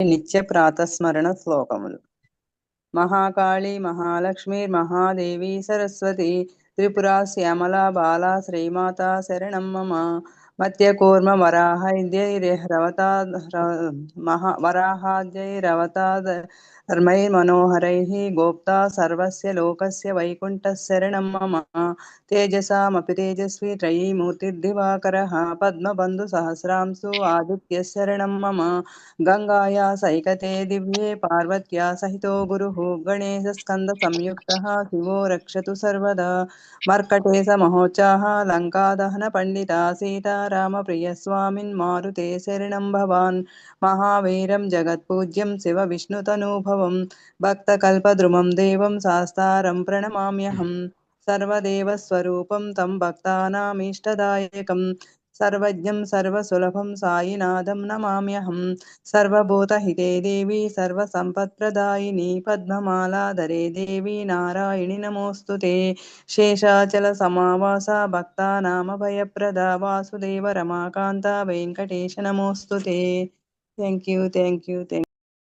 నిత్య ప్రాతస్మరణ శ్లోకములు. మహాకాళీ మహాలక్ష్మీర్మహాదేవి సరస్వతి త్రిపురా శ్యామలా బాలా శ్రీమాత శరణం మమ. మత్యకూర్మ వరాహాద్యైరవతాధర్మైర్మనోహరైః గోప్తా సర్వస్య లోకస్య వైకుంఠः శరణం మమ. తేజసామపి తేజస్వి త్రయీమూర్తిర్దివాకరः పద్మబంధు సహస్రాంశు ఆదిత్యः శరణం మమ. గంగాయా సైకతే దివ్యే పార్వత్యా సహితో గురుః గణేశస్కంద సంయుక్తః శివో రక్షతు సర్వదా. మర్కటే సమహోచ్చాః లంకాదహన పండితా సీతారామ ప్రియస్వామిన్ మారుతే శరణం భవాన్. మహావీరం జగత్పూజ్యం శివ విష్ణుతనూభవం భక్తకల్పద్రుమం దేవం శాస్తారం ప్రణమామ్యహం. సర్వదేవస్వరూపం తం భక్తానామీష్టదాయకం సర్వజ్ఞం సర్వసులభం సాయినాథం నమామ్యహం. సర్వభూతహితే దేవి సర్వసంపత్ప్రదాయిని పద్మమాలాధరే దేవి నారాయణి నమోస్తుతే. శేషాచల సమావాస భక్తానామభయప్రదా వాసుదేవ రమాకాంత వెంకటేశ నమోస్తుతే. Thank you.